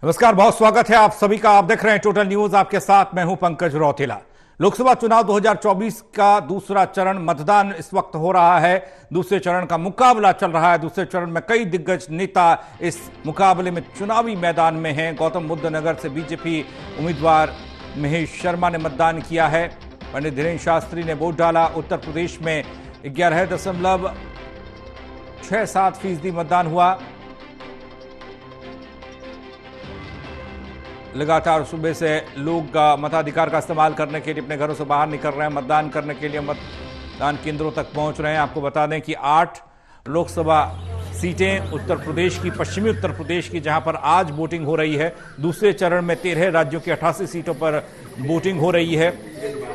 नमस्कार, बहुत स्वागत है आप सभी का। आप देख रहे हैं टोटल न्यूज, आपके साथ मैं हूं पंकज रौतेला। लोकसभा चुनाव 2024 का दूसरा चरण मतदान इस वक्त हो रहा है। दूसरे चरण का मुकाबला चल रहा है। दूसरे चरण में कई दिग्गज नेता इस मुकाबले में चुनावी मैदान में हैं। गौतम बुद्ध नगर से बीजेपी उम्मीदवार महेश शर्मा ने मतदान किया है। पंडित धीरेन्द्र शास्त्री ने वोट डाला। उत्तर प्रदेश में 11.67% मतदान हुआ। लगातार सुबह से लोग मताधिकार का इस्तेमाल करने के लिए अपने घरों से बाहर निकल रहे हैं, मतदान करने के लिए मतदान केंद्रों तक पहुंच रहे हैं। आपको बता दें कि 8 लोकसभा सीटें उत्तर प्रदेश की, पश्चिमी उत्तर प्रदेश की, जहां पर आज वोटिंग हो रही है। दूसरे चरण में 13 राज्यों की 88 सीटों पर वोटिंग हो रही है,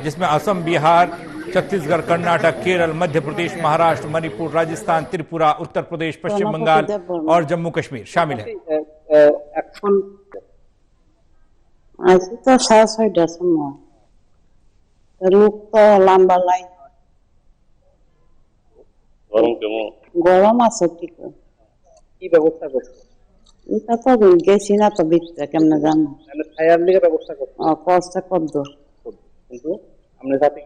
जिसमें असम, बिहार, छत्तीसगढ़, कर्नाटक, केरल, मध्य प्रदेश, महाराष्ट्र, मणिपुर, राजस्थान, त्रिपुरा, उत्तर प्रदेश, पश्चिम बंगाल और जम्मू कश्मीर शामिल है। আজকে তো 6:30টার সময় লোক তো লম্বা লাইন। গরম কেমন? গরম আছে ঠিক। কি ব্যবস্থা করছে? এটা তো গেছি না তো ভিতরে কেমনে জানো। মানে ফায়ার লিগে ব্যবস্থা করছে। কষ্ট করতো কিন্তু हमने साथ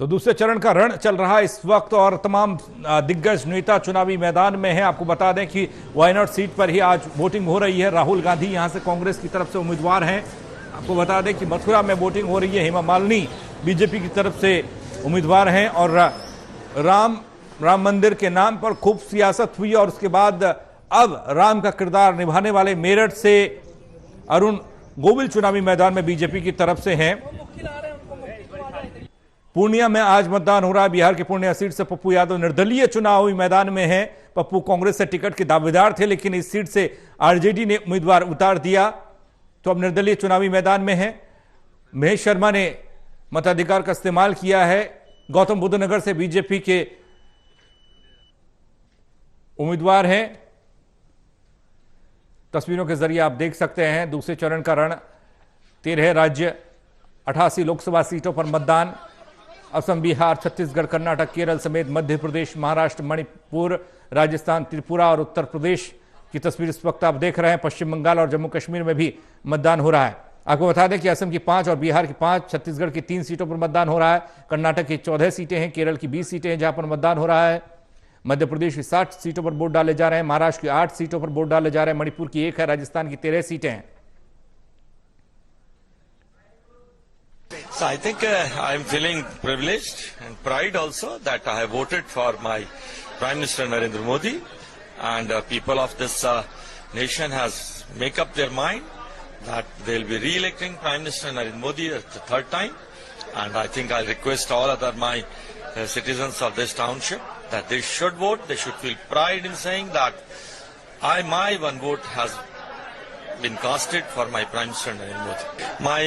तो दूसरे चरण का रण चल रहा है इस वक्त और तमाम दिग्गज नेता चुनावी मैदान में हैं। आपको बता दें कि वायनाड सीट पर ही आज वोटिंग हो रही है। राहुल गांधी यहां से कांग्रेस की तरफ से उम्मीदवार हैं। आपको बता दें कि मथुरा में वोटिंग हो रही है। हेमा मालिनी बीजेपी की तरफ से उम्मीदवार हैं और राम मंदिर के नाम पर खूब सियासत हुई और उसके बाद अब राम का किरदार निभाने वाले मेरठ से अरुण गोविल चुनावी मैदान में बीजेपी की तरफ से हैं। पूर्णिया में आज मतदान हो रहा है। बिहार के पूर्णिया सीट से पप्पू यादव निर्दलीय चुनावी मैदान में हैं। पप्पू कांग्रेस से टिकट के दावेदार थे, लेकिन इस सीट से आरजेडी ने उम्मीदवार उतार दिया, तो अब निर्दलीय चुनावी मैदान में हैं। महेश शर्मा ने मताधिकार का इस्तेमाल किया है। गौतम बुद्ध नगर से बीजेपी के उम्मीदवार हैं। तस्वीरों के जरिए आप देख सकते हैं दूसरे चरण का रण। 13 राज्य, 88 लोकसभा सीटों पर मतदान। असम, बिहार, छत्तीसगढ़, कर्नाटक, केरल समेत मध्य प्रदेश, महाराष्ट्र, मणिपुर, राजस्थान, त्रिपुरा और उत्तर प्रदेश की तस्वीर इस वक्त आप देख रहे हैं। पश्चिम बंगाल और जम्मू कश्मीर में भी मतदान हो रहा है। आपको बता दें कि असम की 5 और बिहार की 5, छत्तीसगढ़ की 3 सीटों पर मतदान हो रहा है। कर्नाटक की 14 सीटें हैं, केरल की 20 सीटें हैं जहां पर मतदान हो रहा है। मध्य प्रदेश की 60 सीटों पर वोट डाले जा रहे हैं। महाराष्ट्र की 8 सीटों पर वोट डाले जा रहे हैं। मणिपुर की 1 है। राजस्थान की 13 सीटें हैं। So I think I'm feeling privileged and pride also that I have voted for my Prime Minister Narendra Modi, and people of this nation has make up their mind that they'll be re-electing Prime Minister Narendra Modi the third time, and I think I'll request all other my citizens of this township that they should vote. They should feel pride in saying that my one vote has been casted for my Prime Minister Narendra Modi. My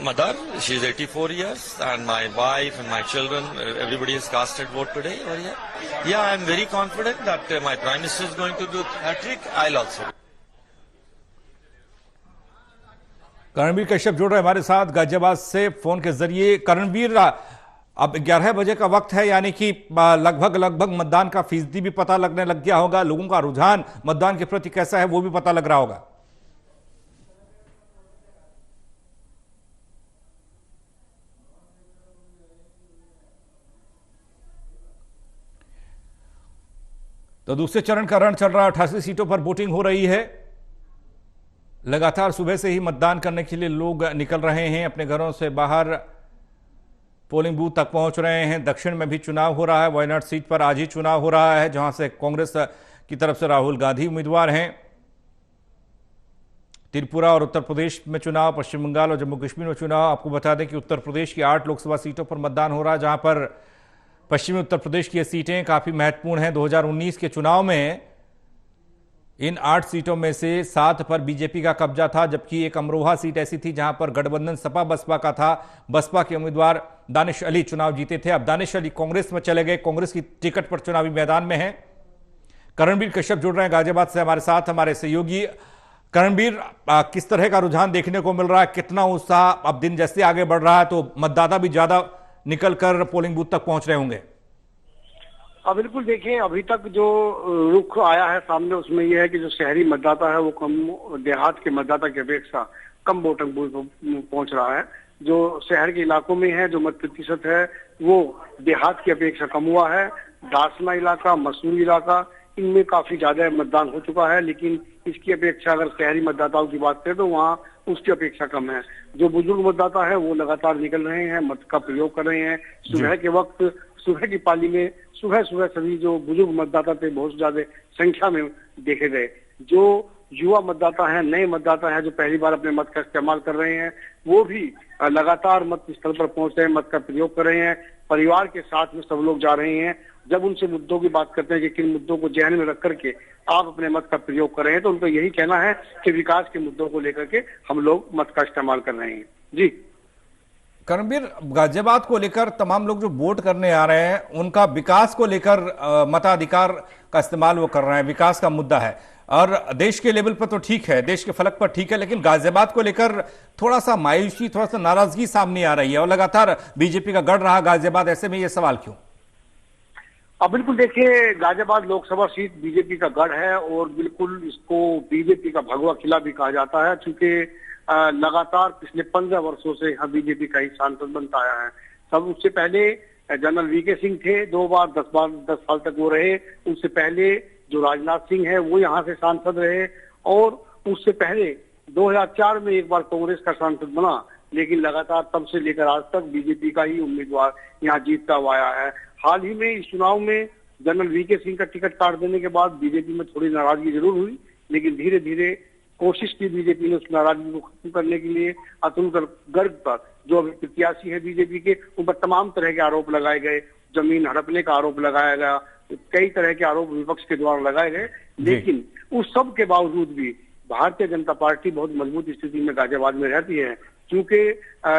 mother, she is 84 years, and my wife and my children, everybody has casted vote today over here. Yeah, I am very confident that my Prime Minister is going to do hat-trick. I'll also. Karanvir Kashyap जुड़ रहे हमारे साथ गाजियाबाद से phone के जरिए। करणवीर, अब 11 बजे का वक्त है, यानी कि लगभग मतदान का फीसदी भी पता लगने लग गया होगा। लोगों का रुझान मतदान के प्रति कैसा है वो भी पता लग रहा होगा। तो दूसरे चरण का रण चल रहा है। 88 सीटों पर वोटिंग हो रही है। लगातार सुबह से ही मतदान करने के लिए लोग निकल रहे हैं, अपने घरों से बाहर पोलिंग बूथ तक पहुंच रहे हैं। दक्षिण में भी चुनाव हो रहा है। वायनाड सीट पर आज ही चुनाव हो रहा है, जहां से कांग्रेस की तरफ से राहुल गांधी उम्मीदवार हैं। त्रिपुरा और उत्तर प्रदेश में चुनाव, पश्चिम बंगाल और जम्मू कश्मीर में चुनाव। आपको बता दें कि उत्तर प्रदेश की 8 लोकसभा सीटों पर मतदान हो रहा है, जहां पर पश्चिमी उत्तर प्रदेश की ये सीटें काफी महत्वपूर्ण हैं। 2019 के चुनाव में इन 8 सीटों में से 7 पर बीजेपी का कब्जा था, जबकि एक अमरोहा सीट ऐसी थी जहां पर गठबंधन सपा बसपा का था। बसपा के उम्मीदवार दानिश अली चुनाव जीते थे। अब दानिश अली कांग्रेस में चले गए, कांग्रेस की टिकट पर चुनावी मैदान में हैं। करणवीर कश्यप जुड़ रहे हैं गाजियाबाद से हमारे साथ, हमारे सहयोगी। करणवीर, किस तरह का रुझान देखने को मिल रहा है? कितना उत्साह? अब दिन जैसे आगे बढ़ रहा है तो मतदाता भी ज्यादा निकलकर पोलिंग बूथ तक पहुंच रहे होंगे। बिल्कुल देखिए, अभी तक जो रुख आया है सामने उसमें यह है कि जो शहरी मतदाता है वो कम, देहात के मतदाता की अपेक्षा कम वोटिंग बूथ पहुंच रहा है। जो शहर के इलाकों में है जो मत प्रतिशत है वो देहात की अपेक्षा कम हुआ है। दासना इलाका, मसूरी इलाका, इनमें काफी ज्यादा मतदान हो चुका है, लेकिन इसकी अपेक्षा अगर शहरी मतदाताओं की बात करें तो वहाँ उसकी अपेक्षा कम है। जो बुजुर्ग मतदाता है वो लगातार निकल रहे हैं, मत का प्रयोग कर रहे हैं। सुबह के वक्त, सुबह की पाली में सुबह सुबह सभी जो बुजुर्ग मतदाता थे बहुत ज्यादा संख्या में देखे गए। जो युवा मतदाता हैं, नए मतदाता हैं जो पहली बार अपने मत का इस्तेमाल कर रहे हैं, वो भी लगातार मत स्थल पर पहुंच रहे हैं, मत का प्रयोग कर रहे हैं। परिवार के साथ में सब लोग जा रहे हैं। जब उनसे मुद्दों की बात करते हैं कि किन मुद्दों को ध्यान में रख करके आप अपने मत का प्रयोग कर रहे हैं, तो उनका यही कहना है कि विकास के मुद्दों को लेकर के हम लोग मत का इस्तेमाल कर रहे हैं। जी कर्मवीर, गाजियाबाद को लेकर तमाम लोग जो वोट करने आ रहे हैं उनका विकास को लेकर मताधिकार का इस्तेमाल वो कर रहे हैं, विकास का मुद्दा है। और देश के लेवल पर तो ठीक है, देश के फलक पर ठीक है, लेकिन गाजियाबाद को लेकर थोड़ा सा मायूसी, थोड़ा सा नाराजगी सामने आ रही है और लगातार बीजेपी का गढ़ रहा गाजियाबाद। ऐसे में ये सवाल क्यों? अब बिल्कुल देखिए, गाजियाबाद लोकसभा सीट बीजेपी का गढ़ है और बिल्कुल इसको बीजेपी का भगवा किला भी कहा जाता है, क्योंकि लगातार पिछले 15 वर्षों से यहाँ बीजेपी का ही सांसद बनता आया है। सब उससे पहले जनरल वीके सिंह थे, 2 बार 10 साल तक वो रहे। उससे पहले जो राजनाथ सिंह है वो यहाँ से सांसद रहे, और उससे पहले 2004 में एक बार कांग्रेस का सांसद बना, लेकिन लगातार तब से लेकर आज तक बीजेपी का ही उम्मीदवार यहाँ जीतता हुआ आया है। हाल ही में इस चुनाव में जनरल वीके सिंह का टिकट काट देने के बाद बीजेपी में थोड़ी नाराजगी जरूर हुई, लेकिन धीरे धीरे कोशिश की बीजेपी ने उस नाराजगी को खत्म करने के लिए। अतुल गर्ग पर जो अभी प्रत्याशी है बीजेपी के, उन पर तमाम तरह के आरोप लगाए गए, जमीन हड़पने का आरोप लगाया गया, कई तरह के आरोप विपक्ष के द्वारा लगाए गए, लेकिन उस सब के बावजूद भी भारतीय जनता पार्टी बहुत मजबूत स्थिति में गाजियाबाद में रहती है, क्योंकि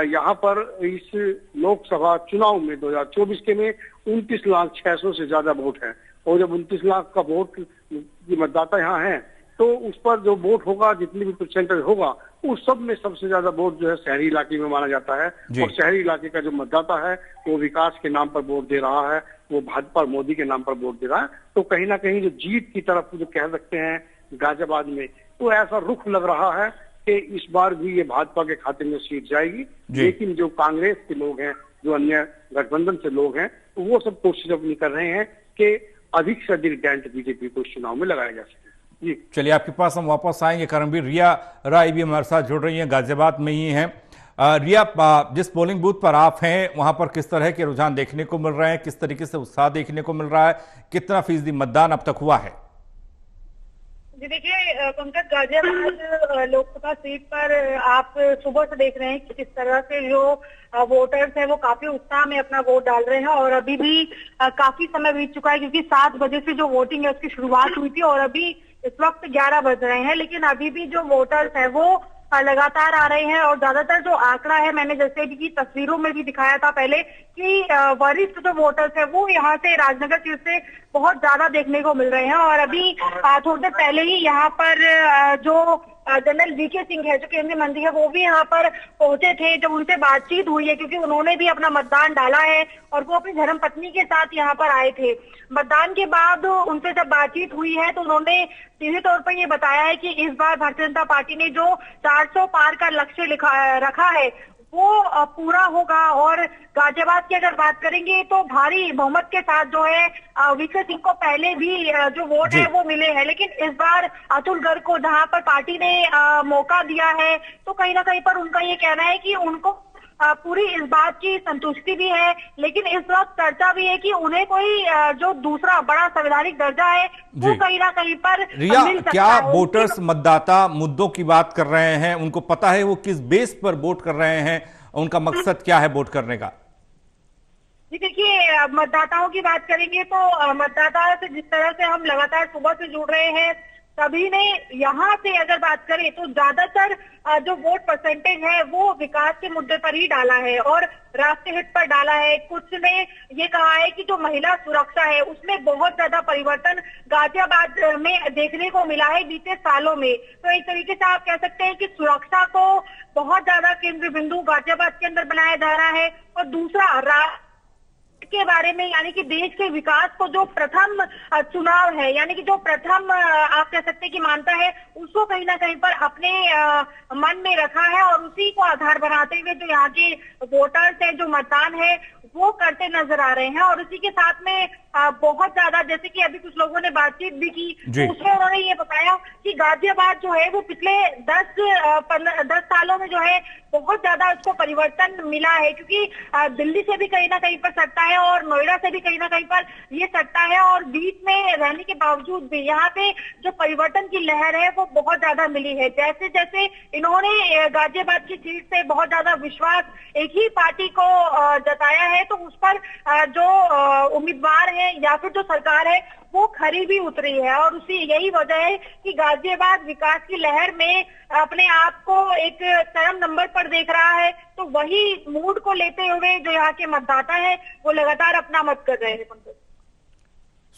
यहाँ पर इस लोकसभा चुनाव में 2024 के में 29,600,000 से ज्यादा वोट है, और जब 29 लाख का वोट मतदाता यहाँ है तो उस पर जो वोट होगा, जितनी भी परसेंटेज होगा, उस सब में सबसे ज्यादा वोट जो है शहरी इलाके में माना जाता है। और शहरी इलाके का जो मतदाता है वो विकास के नाम पर वोट दे रहा है, वो भाजपा और मोदी के नाम पर वोट दे रहा है। तो कहीं ना कहीं जो जीत की तरफ जो कह सकते हैं गाजियाबाद में, तो ऐसा रुख लग रहा है कि इस बार भी ये भाजपा के खाते में सीट जाएगी। लेकिन जो कांग्रेस के लोग हैं, जो अन्य गठबंधन से लोग हैं, वो सब कोशिश अपनी कर रहे हैं कि अधिक से अधिक डेंट बीजेपी को इस चुनाव में लगाया जा सके। जी चलिए, आपके पास हम वापस आएंगे। कर्मवीर, रिया राय भी हमारे साथ जुड़ रही हैं, गाजियाबाद में ही हैं। रिया, जिस पोलिंग बूथ पर आप हैं वहां पर किस तरह के रुझान देखने को मिल रहे हैं, किस तरीके से उत्साह देखने को मिल रहा है, कितना फीसदी मतदान अब तक हुआ है? जी देखिए पंकज, गाजियाबाद लोकसभा सीट पर आप सुबह से देख रहे हैं कि किस तरह से जो वोटर्स हैं वो काफी उत्साह में अपना वोट डाल रहे हैं, और अभी भी काफी समय बीत चुका है, क्योंकि 7 बजे से जो वोटिंग है उसकी शुरुआत हुई थी और अभी इस वक्त 11 बज रहे हैं, लेकिन अभी भी जो वोटर्स है वो लगातार आ रहे हैं। और ज्यादातर जो आंकड़ा है, मैंने जैसे कि तस्वीरों में भी दिखाया था पहले, कि वरिष्ठ जो वोटर्स है वो यहाँ से राजनगर सीट से बहुत ज्यादा देखने को मिल रहे हैं। और अभी थोड़ी देर पहले ही यहाँ पर जो जनरल वीके सिंह है, जो केंद्रीय मंत्री है, वो भी यहाँ पर पहुंचे थे। जब उनसे बातचीत हुई है, क्योंकि उन्होंने भी अपना मतदान डाला है और वो अपनी धर्मपत्नी के साथ यहाँ पर आए थे। मतदान के बाद उनसे जब बातचीत हुई है तो उन्होंने सीधे तौर पर ये बताया है कि इस बार भारतीय जनता पार्टी ने जो 400 पार का लक्ष्य रखा है वो पूरा होगा। और गाजियाबाद की अगर बात करेंगे तो भारी बहुमत के साथ जो है वीके सिंह को पहले भी जो वोट है वो मिले हैं, लेकिन इस बार अतुल गर्ग को जहां पर पार्टी ने मौका दिया है, तो कहीं ना कहीं पर उनका ये कहना है कि उनको पूरी इस बात की संतुष्टि भी है, लेकिन इस वक्त चर्चा भी है कि उन्हें कोई जो दूसरा बड़ा संवैधानिक दर्जा है वो कहीं ना कहीं पर रिया, मिल सकता क्या है। वोटर्स मतदाता मुद्दों की बात कर रहे हैं, उनको पता है वो किस बेस पर वोट कर रहे हैं, उनका मकसद क्या है वोट करने का? जी देखिए, मतदाताओं की बात करेंगे तो मतदाता से जिस तरह से हम लगातार सुबह से जुड़ रहे हैं, सभी ने यहाँ से अगर बात करें तो ज्यादातर जो वोट परसेंटेज है वो विकास के मुद्दे पर ही डाला है और राष्ट्रीय हित पर डाला है। कुछ ने ये कहा है कि जो महिला सुरक्षा है उसमें बहुत ज्यादा परिवर्तन गाजियाबाद में देखने को मिला है बीते सालों में। तो एक तरीके से आप कह सकते हैं कि सुरक्षा को बहुत ज्यादा केंद्र बिंदु गाजियाबाद के अंदर बनाया जा रहा है। और दूसरा के बारे में, यानी कि देश के विकास को जो प्रथम चुनाव है, यानी कि जो प्रथम आप कह सकते हैं कि मानता है, उसको कहीं ना कहीं पर अपने मन में रखा है और उसी को आधार बनाते हुए जो यहाँ के वोटर्स है, जो मतदान है वो करते नजर आ रहे हैं। और उसी के साथ में बहुत ज्यादा, जैसे कि अभी कुछ लोगों ने बातचीत भी की, तो उसमें उन्होंने ये बताया कि गाजियाबाद जो है वो पिछले 10 सालों में जो है बहुत ज्यादा उसको परिवर्तन मिला है, क्योंकि दिल्ली से भी कहीं ना कहीं पर सत्ता है और नोएडा से भी कहीं ना कहीं पर ये सत्ता है, और बीच में रहने के बावजूद भी यहाँ पे जो परिवर्तन की लहर है वो बहुत ज्यादा मिली है। जैसे जैसे इन्होंने गाजियाबाद की सीट से बहुत ज्यादा विश्वास एक ही पार्टी को जताया है, तो उस पर जो उम्मीदवार है या फिर जो सरकार है वो खरी भी उतरी है। और उसी यही वजह है कि गाजियाबाद विकास की लहर में अपने आप को एक चरम नंबर पर देख रहा है, तो वही मूड को लेते हुए जो यहाँ के मतदाता है वो लगातार अपना मत कर रहे हैं।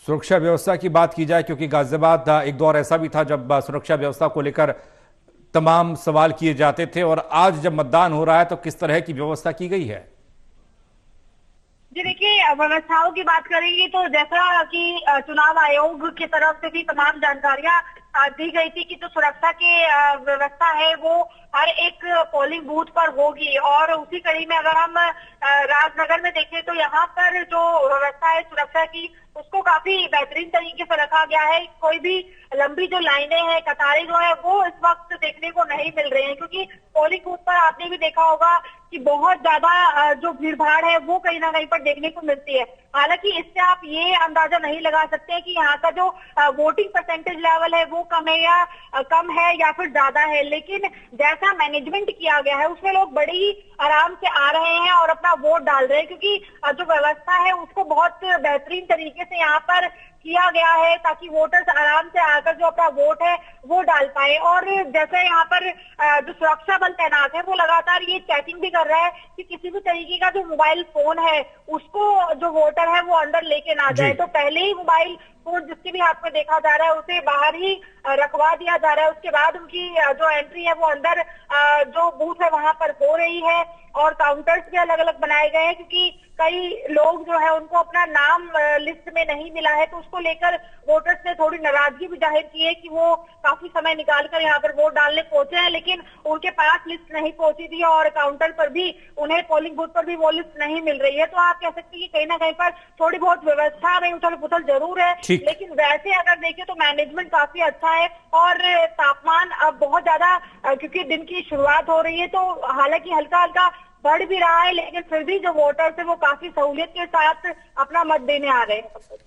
सुरक्षा व्यवस्था की बात की जाए, क्योंकि गाजियाबाद एक दौर ऐसा भी था जब सुरक्षा व्यवस्था को लेकर तमाम सवाल किए जाते थे, और आज जब मतदान हो रहा है तो किस तरह की व्यवस्था की गई है? जी देखिए, व्यवस्थाओं की बात करेंगे तो जैसा कि चुनाव आयोग की तरफ से भी तमाम जानकारियां दी गई थी कि जो सुरक्षा की व्यवस्था है वो हर एक पोलिंग बूथ पर होगी, और उसी कड़ी में अगर हम राजनगर में देखें तो यहाँ पर जो व्यवस्था है सुरक्षा की उसको काफी बेहतरीन तरीके से रखा गया है। कोई भी लंबी जो लाइनें हैं, कतारें जो है वो इस वक्त देखने को नहीं मिल रही हैं, क्योंकि पोलिंग बूथ पर आपने भी देखा होगा कि बहुत ज्यादा जो भीड़ भाड़ है वो कहीं ना कहीं पर देखने को मिलती है। हालांकि इससे आप ये अंदाजा नहीं लगा सकते कि यहाँ का जो वोटिंग परसेंटेज लेवल है वो कम है या फिर ज्यादा है, लेकिन जैसा मैनेजमेंट किया गया है उसमें लोग बड़ी ही आराम से आ रहे हैं और अपना वोट डाल रहे हैं, क्योंकि जो व्यवस्था है उसको बहुत बेहतरीन तरीके से यहाँ पर किया गया है ताकि वोटर्स आराम से आकर जो अपना वोट है वो डाल पाए। और जैसे यहाँ पर जो सुरक्षा बल तैनात है वो लगातार ये चेकिंग भी कर रहा है कि किसी भी तरीके का जो मोबाइल फोन है उसको जो वोटर है वो अंदर लेके ना जाए। तो पहले ही मोबाइल फोन जिसके भी हाथ में देखा जा रहा है उसे बाहर ही रखवा दिया जा रहा है, उसके बाद उनकी जो एंट्री है वो अंदर जो बूथ है वहां पर हो रही है। और काउंटर्स भी अलग अलग बनाए गए हैं, क्योंकि कई लोग जो है उनको अपना नाम लिस्ट में नहीं मिला है, तो उसको लेकर वोटर्स ने थोड़ी नाराजगी भी जाहिर की है कि वो काफी समय निकालकर यहाँ पर वोट डालने पहुंचे हैं, लेकिन उनके पास लिस्ट नहीं पहुंची थी और काउंटर पर भी उन्हें, पोलिंग बूथ पर भी वो लिस्ट नहीं मिल रही है। तो आप कह सकते हैं कि कहीं ना कहीं पर थोड़ी बहुत व्यवस्था में उथल पुथल जरूर है, लेकिन वैसे अगर देखें तो मैनेजमेंट काफी अच्छा है। और तापमान अब बहुत ज्यादा, क्योंकि दिन की शुरुआत हो रही है तो हालांकि हल्का हल्का बढ़ भी रहा है, लेकिन फिर भी जो वोटर्स है वो काफी सहूलियत के साथ अपना मत देने आ रहे हैं।